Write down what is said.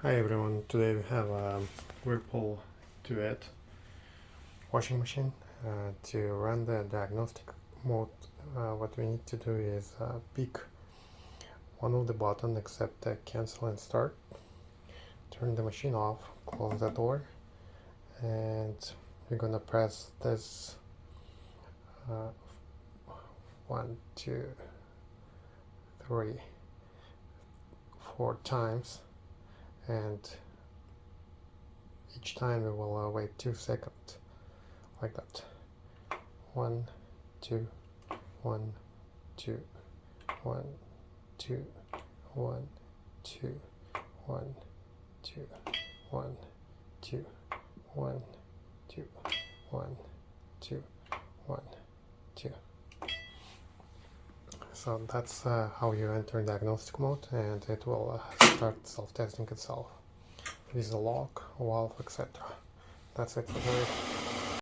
Hi everyone, today we have a whirpool duet washing machine. To run the diagnostic mode, what we need to do is pick one of the buttons except the cancel and start, turn the machine off, close the door, and we're gonna press this 1, 2, 3, 4 times, and each time we will wait 2 seconds, like that. 1, 2, 1, 2, 1, 2, 1, 2, 1, 2, 1, 2, 1, 2, 1, 2, 1, 2. So that's how you enter diagnostic mode, and it will start self-testing itself with the lock, valve, etc. That's it for today.